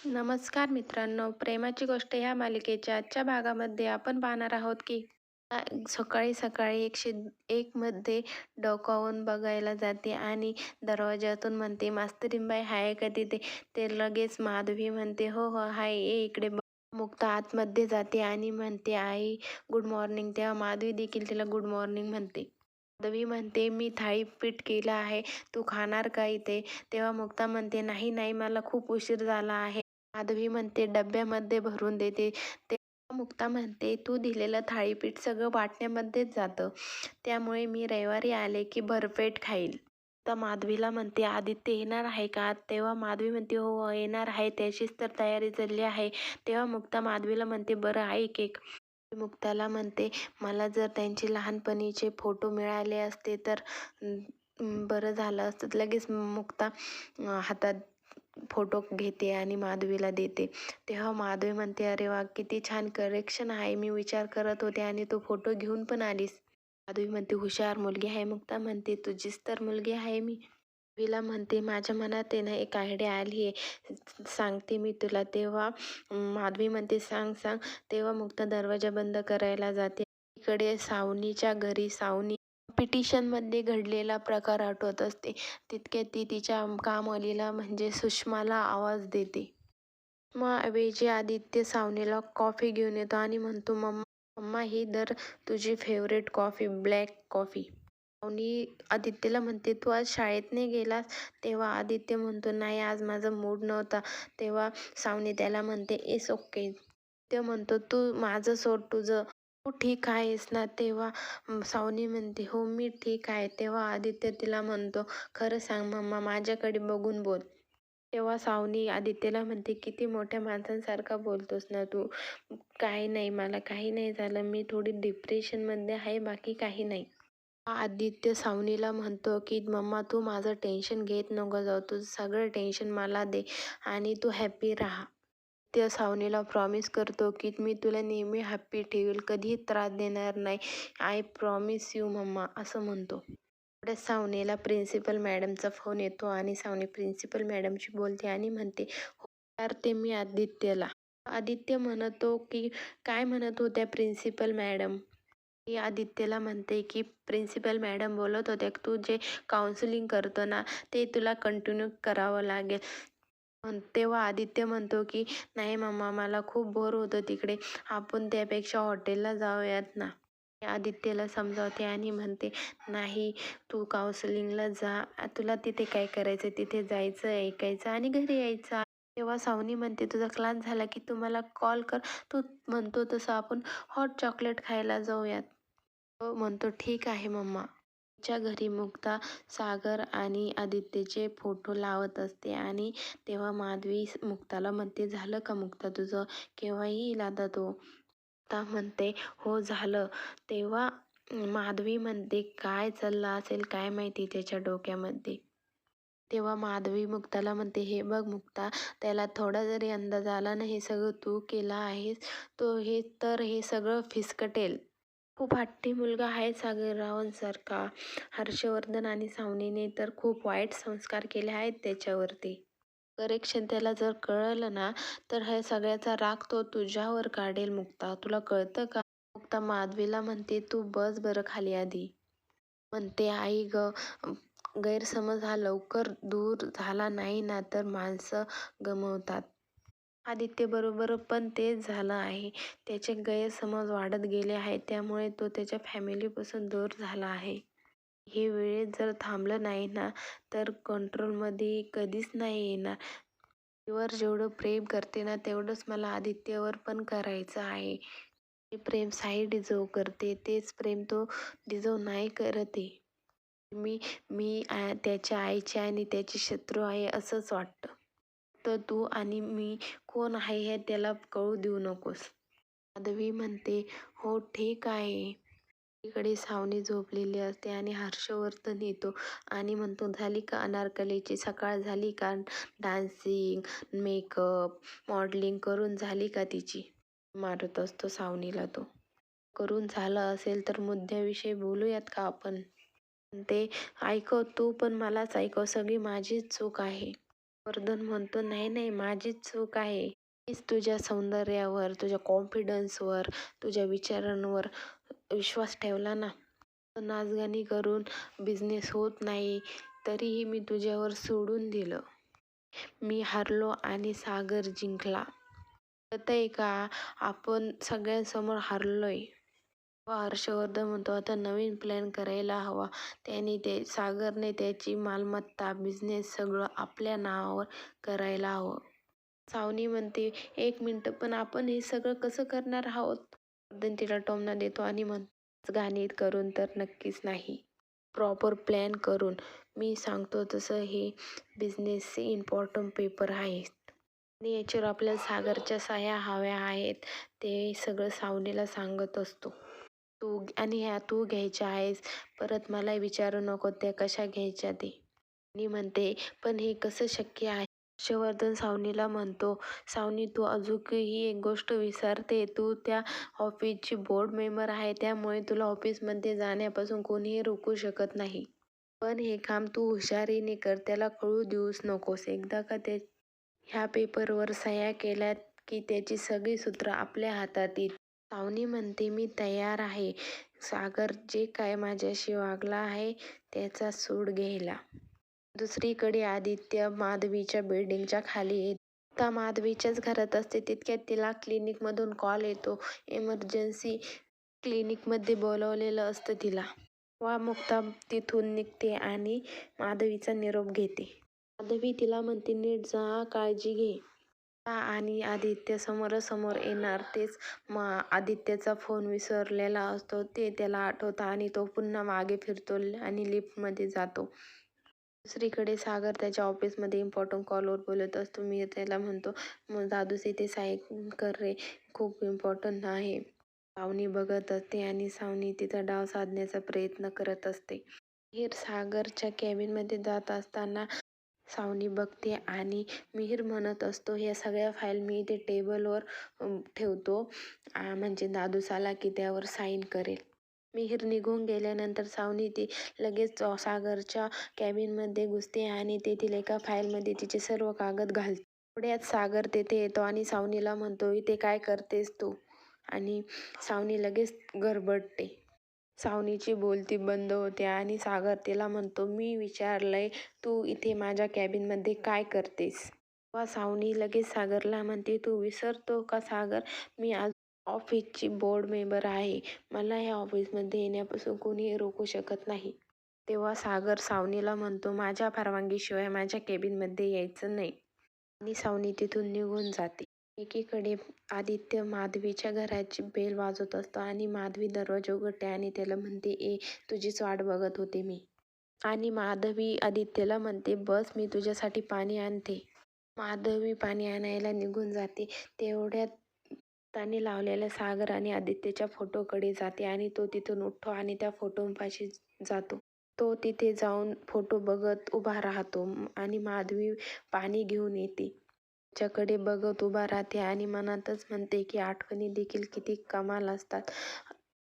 नमस्कार मित्रांनो, प्रेमाची गोष्ट ह्या मालिकेच्या आजच्या भागामध्ये आपण पाहणार आहोत की आ, सकाळी सकाळी एक मध्ये डोकावून बघायला जाते आणि दरवाजातून म्हणते, मास्तरीनबाई हाय का तिथे? ते लगेच माधवी म्हणते, हो हो हाय, ये इकडे बघ. मुक्ता आतमध्ये जाते आणि म्हणते, आई गुड मॉर्निंग. तेव्हा माधवी देखील तिला गुड मॉर्निंग म्हणते. माधवी म्हणते, मी थाळीपीठ केलं आहे, तू खाणार का इथे? तेव्हा मुक्ता म्हणते, नाही नाही, मला खूप उशीर झाला आहे. माधवी म्हणते, डब्यामध्ये भरून देते. तेव्हा मुक्ता म्हणते, तू दिलेलं थाळीपीठ सगळं वाटण्यामध्येच जातं, त्यामुळे मी रविवारी आले की भरपेट खाईल. तर माधवीला म्हणते, आदित्य येणार आहे का? तेव्हा माधवी म्हणते, हो हो, येणार आहे, त्याचीच तर तयारी चालली आहे. तेव्हा मुक्ता माधवीला म्हणते, बरं ऐक एक. मुक्ताला म्हणते, मला जर त्यांचे लहानपणीचे फोटो मिळाले असते तर बरं झालं असतं. लगेच मुक्ता हातात फोटो घेते आणि माधवीला देते. तेव्हा माधवी म्हणते, अरे वा, किती छान कलेक्शन आहे, मी विचार करत होते आणि तू फोटो घेऊन पण आलीस. माधवी म्हणते, हुशार मुलगी आहे. मुक्ता म्हणते, तुझीच तर मुलगी आहे मी. माधवीला म्हणते, माझ्या मनात आहे ना एक आयडिया आली आहे, सांगते मी तुला. तेव्हा माधवी म्हणते, सांग सांग. तेव्हा मुक्ता दरवाजा बंद करायला जाते. इकडे सावनीच्या घरी सावनी मध्ये घडलेला प्रकार आठवत असते. तितक्यात ती तिच्या कामवालीला म्हणजे सुषमाला आवाज देते. मग ऐवजी आदित्य सावनीला कॉफी घेऊन येतो आणि म्हणतो, मम्मा मम्मा, ही दर तुझी favourite coffee, black coffee. Savani आदित्यला म्हणते, तू आज शाळेत नाही गेलास? तेव्हा आदित्य म्हणतो, नाही, आज माझा मूड नव्हता. तेव्हा सावनी त्याला म्हणते, इट्स ओके. ते म्हणतो, तू माझं सोड, तुझं तू ठीक आहेस ना? तेव्हा सावनी म्हणते, हो मी ठीक आहे. तेव्हा आदित्य तिला म्हणतो, खरं सांग मम्मा, माझ्याकडे बघून बोल. तेव्हा सावनी आदित्यला म्हणते, किती मोठ्या माणसांसारखा बोलतोस ना तू? काही नाही, मला काही नाही झालं, मी थोडी डिप्रेशनमध्ये आहे, बाकी काही नाही. आदित्य सावनीला म्हणतो की, मम्मा तू माझं टेन्शन घेत नको जाऊ, तुझं सगळं टेन्शन मला दे आणि तू हॅप्पी राहा. ते सावनीला प्रॉमिस करतो की, मी तुला नेहमी हॅप्पी ठेवेल, कधीही त्रास देणार नाही, आय प्रॉमिस यू मम्मा, असं म्हणतो. तेवढ्यात सावनीला प्रिन्सिपल मॅडमचा फोन येतो आणि सावनी प्रिन्सिपल मॅडमशी बोलते आणि म्हणते, हो यार, ते मी आदित्यला. आदित्य म्हणतो की, काय म्हणत होत्या प्रिन्सिपल मॅडम? ती आदित्यला म्हणते की, प्रिन्सिपल मॅडम बोलत होत्या, तू जे काउन्सिलिंग करतो ना, ते तुला कंटिन्यू करावं लागेल. तेव्हा आदित्य म्हणतो की, नाही मम्मा, मला खूप बोर होतं तिकडे, आपण त्यापेक्षा हॉटेलला जाऊयात ना. आदित्यला समजावते आणि म्हणते, नाही, तू काउन्सिलिंगला जा, तुला तिथे काय करायचं, तिथे जायचं, ऐकायचं आणि घरी यायचं. तेव्हा सावनी म्हणते, तुझा क्लास झाला की तू मला कॉल कर, तू म्हणतो तसं आपण हॉट चॉकलेट खायला जाऊयात. तो म्हणतो, ठीक आहे मम्मा. तिच्या घरी मुक्ता सागर आणि आदित्यचे फोटो लावत असते आणि तेव्हा माधवी मुक्ताला म्हणते, झालं का मुक्ता तुझं? केव्हा येईल आता तो? मुक्ता म्हणते, हो झालं. तेव्हा माधवी म्हणते, काय चाललं असेल काय माहिती त्याच्या डोक्यामध्ये. तेव्हा माधवी मुक्ताला म्हणते, हे बघ मुक्ता, त्याला थोडा जरी अंदाज आला ना हे सगळं तू केलं आहेस, हे सगळं फिसकटेल. खूप हट्टी मुलगा आहे सागर रावांसारखा. हर्षवर्धन आणि सावनीने तर खूप वाईट संस्कार केले आहेत त्याच्यावरती. करेक्शन त्याला जर कळलं ना, तर हे सगळ्याचा राग तो तुझ्यावर काढेल मुक्ता, तुला कळतं का? मुक्ता माधवीला म्हणते, तू बस बरं खाली आधी. म्हणते, आई ग, गैरसमज हा लवकर दूर झाला नाही ना तर माणसं गमवतात. आदित्य बरोबर पण तेच झालं आहे. त्याचे गैरसमज वाढत गेले आहेत, त्यामुळे तो त्याच्या फॅमिलीपासून दूर झाला आहे. हे वेळेत जर थांबलं नाही ना तर कंट्रोलमध्ये कधीच नाही येणार. वर जेवढं प्रेम करते ना तेवढंच मला आदित्यवर पण करायचं आहे. ते प्रेम साई डिझर्व करते, तेच प्रेम तो डिझर्व नाही करत आहे. मी मी त्याच्या आईची आणि त्याची शत्रू आहे असंच वाटतं. तर तू आणि मी कोण आहे हे त्याला कळू देऊ नकोस. माधवी म्हणते, हो ठीक आहे. इकडे सावनी झोपलेली असते आणि हर्षवर्धन येतो आणि म्हणतो, झाली का अनारकलीची सकाळ, झाली का? डान्सिंग, मेकअप, मॉडलिंग करून झाली का तिची? मारत असतो सावनीला तो. करून झालं असेल तर मुद्द्याविषयी बोलूयात का आपण? ते ऐकव, तू पण मलाच ऐकव, सगळी माझीच चूक आहे. वर्धन म्हणतो, नाही नाही, माझीच चूक आहे. मीच तुझ्या सौंदर्यावर, तुझ्या कॉन्फिडन्सवर, तुझ्या विचारांवर विश्वास ठेवला ना. नाचगाणी करून बिझनेस होत नाही, तरीही मी तुझ्यावर सोडून दिलं. मी हारलो आणि सागर जिंकला. कळतंय का? आपण सगळ्यांसमोर हारलोय. हर्षवर्धन म्हणतो, आता नवीन प्लॅन करायला हवा. सागरने त्याची मालमत्ता, बिझनेस सगळं आपल्या नावावर करायला हवं. सावनी म्हणते, 1 मिनिट, पण आपण हे सगळं कसं करणार आहोत? वर्धन तिला टोमणा देतो आणि म्हणतो, गाणी करून तर नक्कीच नाही. प्रॉपर प्लॅन करून. मी सांगतो तसं हे बिझनेसचे इम्पॉर्टंट पेपर आहेत. आणि याच्यावर आपल्याला सागरच्या सह्या हव्या आहेत. ते सगळं सावनीला सांगत असतो. ह्या तू घ्यायच्या आहेस. परत मला विचारू नको त्या कशा घ्यायच्या ते. सावनी म्हणते, पण हे कसं शक्य आहे? हर्षवर्धन सावनीला म्हणतो, सावनी, तू अजूनही एक गोष्ट विसरते. तू त्या ऑफिसची बोर्ड मेंबर आहे, त्यामुळे तुला ऑफिसमध्ये जाण्यापासून कोणीही रोखू शकत नाही. पण हे काम तू हुशारीने कर, त्याला कळू देऊच नकोस. एकदा का ह्या पेपरवर सह्या केल्यात की त्याची सगळी सूत्र आपल्या हातात येतील. सावनी म्हणते, मी तयार आहे. सागर जे काय माझ्याशी वागला आहे त्याचा सूड घ्यायला. दुसरीकडे आदित्य माधवीच्या बिल्डिंगच्या खाली येत. मुक्ता माधवीच्याच घरात असते. तितक्यात तिला क्लिनिकमधून कॉल येतो. इमर्जन्सी क्लिनिकमध्ये बोलवलेलं असतं तिला. मुक्ता तिथून निघते आणि माधवीचा निरोप घेते. माधवी तिला म्हणते, नीट जा, काळजी घे. आणि आदित्य समोरासमोर येणार तेच आदित्यचा फोन विसरलेला असतो ते त्याला आठवतं आणि तो पुन्हा मागे फिरतो आणि लिफ्टमध्ये जातो. दुसरीकडे सागर त्याच्या ऑफिसमध्ये इम्पॉर्टंट कॉलवर बोलत असतो. मी त्याला म्हणतो, मग दादूस इथे साईन कर रे, खूप इम्पॉर्टंट आहे. सावनी बघत असते आणि सावनी तिचा डाव साधण्याचा प्रयत्न करत असते. सागरच्या कॅबिनमध्ये जात असताना सावनी बघते आणि मिहीर म्हणत असतो, या सगळ्या फाईल मी इथे टेबलवर ठेवतो, म्हणजे दादूस आला की त्यावर साईन करेल. मिहीर निघून गेल्यानंतर सावनी ती लगेच सागरच्या कॅबिनमध्ये घुसते आणि तेथील एका फाईलमध्ये तिचे सर्व कागद घालते. थोड्यात सागर तेथे येतो आणि सावनीला म्हणतो, इथे काय करतेस तू? आणि सावनी लगेच गडबडते. सावनीची बोलती बंद होते आणि सागर तिला म्हणतो, मी विचारलंय, तू इथे माझ्या कॅबिनमध्ये काय करतेस? तेव्हा सावनी लगेच सागरला म्हणते, तू विसरतो का सागर, मी आज ऑफिसची बोर्ड मेंबर आहे. मला या ऑफिसमध्ये येण्यापासून कोणीही रोखू शकत नाही. तेव्हा सागर सावनीला म्हणतो, माझ्या परवानगीशिवाय माझ्या कॅबिनमध्ये यायचं नाही. आणि सावनी तिथून निघून जाते. एकीकडे आदित्य माधवीच्या घराची बेल वाजवत असतो आणि माधवी दरवाजा उघडते आणि त्याला म्हणते, तुझीच वाट बघत होते मी. आणि माधवी आदित्यला म्हणते, बस, मी तुझ्यासाठी पाणी आणते. माधवी पाणी आणायला निघून जाते. तेवढ्यात त्याने लावलेल्या सागर आणि आदित्यच्या फोटोकडे जाते आणि तो तिथून उठतो आणि त्या फोटोपाशी जातो. तो तिथे जाऊन फोटो बघत उभा राहतो आणि माधवी पाणी घेऊन येते. त्याच्याकडे बघत उभा राहते आणि मनातच म्हणते की आठवणी देखील किती कमाल असतात.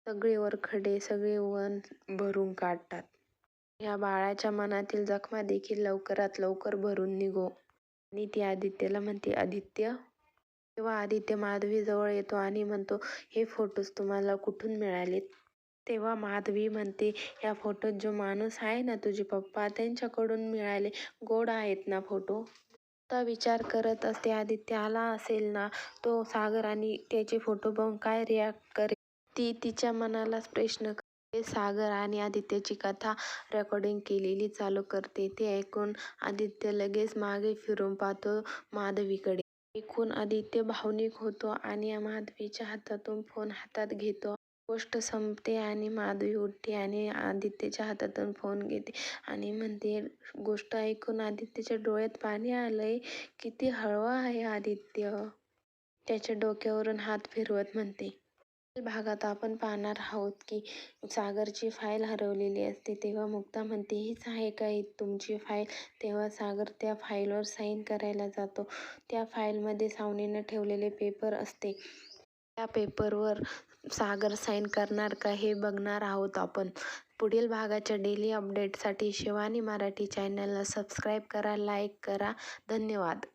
सगळे वरखडे, सगळे वन भरून काढतात. ह्या बाळाच्या मनातील जखमा देखील लवकरात लवकर भरून निघो. आणि ती आदित्यला म्हणते, आदित्य. तेव्हा आदित्य माधवी जवळ येतो आणि म्हणतो, हे फोटोज तुम्हाला कुठून मिळालेत? तेव्हा माधवी म्हणते, या फोटोत जो माणूस आहे ना, तुझे पप्पा, त्यांच्याकडून मिळाले. गोड आहेत ना फोटो? आता विचार करत असते, आदित्य आला असेल ना, तो सागर आणि त्याचे फोटो बघून काय रिॲक्ट करेल? ती तिच्या मनालाच प्रश्न करते. सागर आणि आदित्यची कथा रेकॉर्डिंग केलेली चालू करते. ते ऐकून आदित्य लगेच मागे फिरून पाहतो माधवीकडे. ऐकून आदित्य भावनिक होतो आणि माधवीच्या हातातून फोन हातात घेतो. गोष्ट संपते आणि माधवी उठते आणि आदित्यच्या हातातून फोन घेते आणि म्हणते, गोष्ट ऐकून आदित्यच्या डोळ्यात पाणी आलंय. किती हळवा आहे आदित्य. त्याच्या डोक्यावरून हात फिरवत म्हणते. भागात आपण पाहणार आहोत की सागरची फाईल हरवलेली असते. तेव्हा मुक्ता म्हणते, हीच आहे का तुमची फाईल? तेव्हा सागर त्या फाईलवर साईन करायला जातो. त्या फाईलमध्ये सावनीनं ठेवलेले पेपर असते. त्या पेपरवर सागर साईन करणार का हे बघणार आहोत आपण. पुढील भागाच्या डेली अपडेटसाठी शिवानी मराठी चॅनलला सबस्क्राईब करा, लाईक करा. धन्यवाद.